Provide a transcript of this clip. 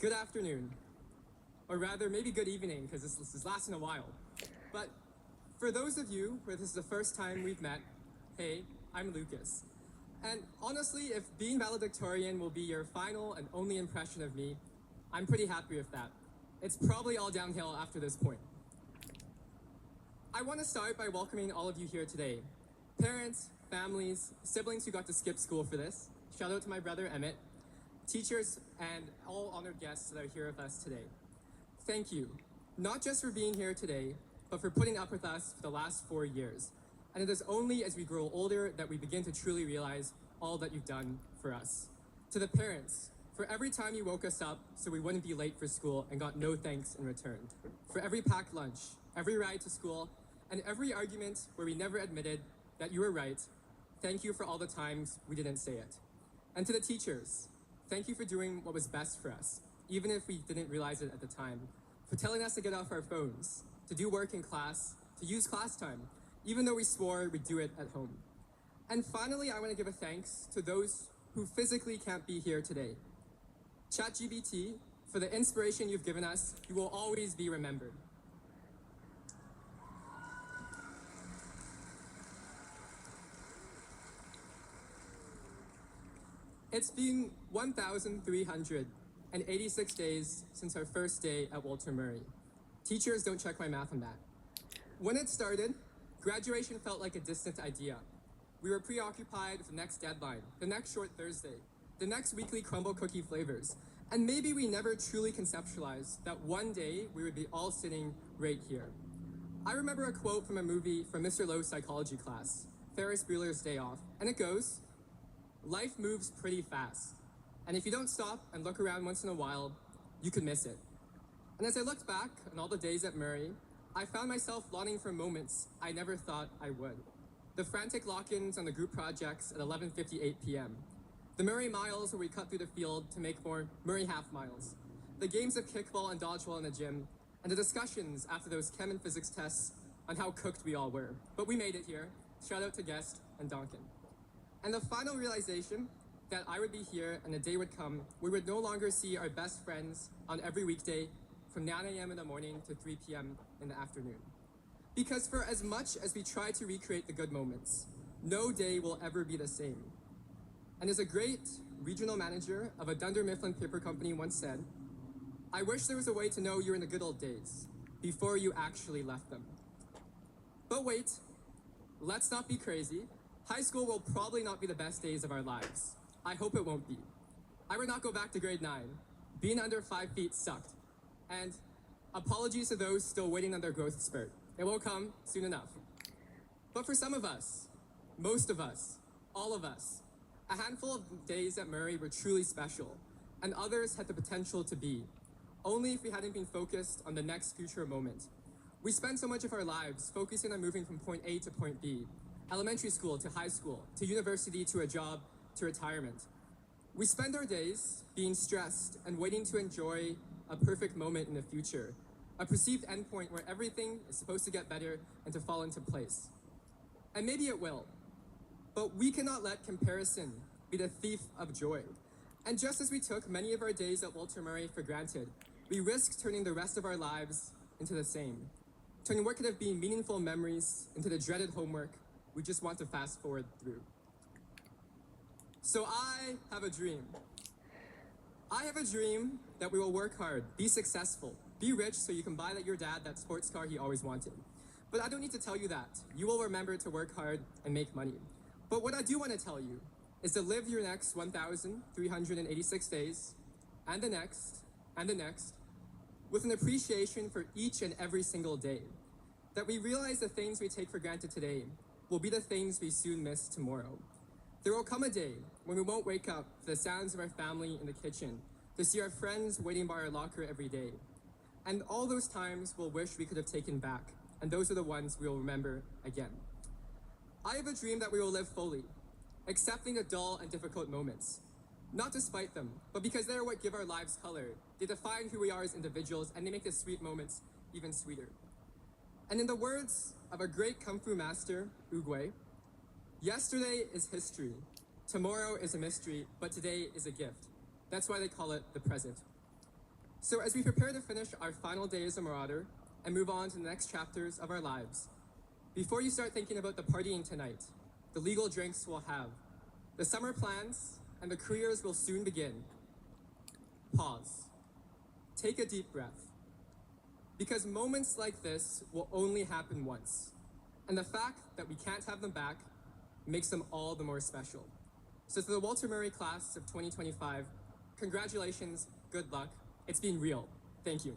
good afternoon, or rather maybe good evening, because this is lasting a while. But for those of you where this is the first time we've met, hey, I'm Lucas. And honestly, if being valedictorian will be your final and only impression of me, I'm pretty happy with that. It's probably all downhill after this point. I want to start by welcoming all of you here today. Parents, families, siblings who got to skip school for this. Shout out to my brother Emmett. Teachers, and all honored guests that are here with us today. Thank you, not just for being here today, but for putting up with us for the last 4 years. And it is only as we grow older that we begin to truly realize all that you've done for us. To the parents, for every time you woke us up so we wouldn't be late for school and got no thanks in return. For every packed lunch, every ride to school, and every argument where we never admitted that you were right, thank you for all the times we didn't say it. And to the teachers, thank you for doing what was best for us, even if we didn't realize it at the time. For telling us to get off our phones, to do work in class, to use class time, even though we swore we'd do it at home. And finally, I want to give a thanks to those who physically can't be here today. ChatGPT, for the inspiration you've given us, you will always be remembered. It's been 1,386 days since our first day at Walter Murray. Teachers, don't check my math on that. When it started, graduation felt like a distant idea. We were preoccupied with the next deadline, the next short Thursday, the next weekly crumble cookie flavors, and maybe we never truly conceptualized that one day we would be all sitting right here. I remember a quote from a movie from Mr. Lowe's psychology class, Ferris Bueller's Day Off, and it goes, "Life moves pretty fast, and if you don't stop and look around once in a while, you could miss it." And as I looked back on all the days at Murray, I found myself longing for moments I never thought I would. The frantic lock-ins on the group projects at 11:58 p.m. The Murray miles where we cut through the field to make more Murray half miles. The games of kickball and dodgeball in the gym, and the discussions after those chem and physics tests on how cooked we all were. But we made it here. Shout out to Guest and Donkin. And the final realization that I would be here and a day would come we would no longer see our best friends on every weekday from 9 a.m. in the morning to 3 p.m. in the afternoon. Because for as much as we try to recreate the good moments, no day will ever be the same. And as a great regional manager of a Dunder Mifflin paper company once said, "I wish there was a way to know you're in the good old days before you actually left them." But wait, let's not be crazy. High school will probably not be the best days of our lives. I hope it won't be. I would not go back to grade 9. Being under 5 feet sucked. And apologies to those still waiting on their growth spurt. It will come soon enough. But for some of us, most of us, all of us, a handful of days at Murray were truly special, and others had the potential to be, only if we hadn't been focused on the next future moment. We spend so much of our lives focusing on moving from point A to point B, elementary school to high school, to university, to a job, to retirement. We spend our days being stressed and waiting to enjoy a perfect moment in the future, a perceived endpoint where everything is supposed to get better and to fall into place. And maybe it will, but we cannot let comparison be the thief of joy. And just as we took many of our days at Walter Murray for granted, we risk turning the rest of our lives into the same, turning what could have been meaningful memories into the dreaded homework we just want to fast forward through. So I have a dream. I have a dream that we will work hard, be successful, be rich so you can buy your dad that sports car he always wanted. But I don't need to tell you that. You will remember to work hard and make money. But what I do want to tell you is to live your next 1,386 days, and the next, with an appreciation for each and every single day. That we realize the things we take for granted today will be the things we soon miss tomorrow. There will come a day when we won't wake up to the sounds of our family in the kitchen, to see our friends waiting by our locker every day. And all those times we'll wish we could have taken back, and those are the ones we will remember again. I have a dream that we will live fully, accepting the dull and difficult moments, not despite them, but because they are what give our lives color. They define who we are as individuals, and they make the sweet moments even sweeter. And in the words of a great Kung Fu master, Oogway, yesterday is history, tomorrow is a mystery, but today is a gift. That's why they call it the present. So as we prepare to finish our final day as a Marauder and move on to the next chapters of our lives, before you start thinking about the partying tonight, the legal drinks we'll have, the summer plans, and the careers will soon begin, pause. Take a deep breath. Because moments like this will only happen once, and the fact that we can't have them back makes them all the more special. So to the Walter Murray class of 2025, congratulations, good luck. It's been real. Thank you.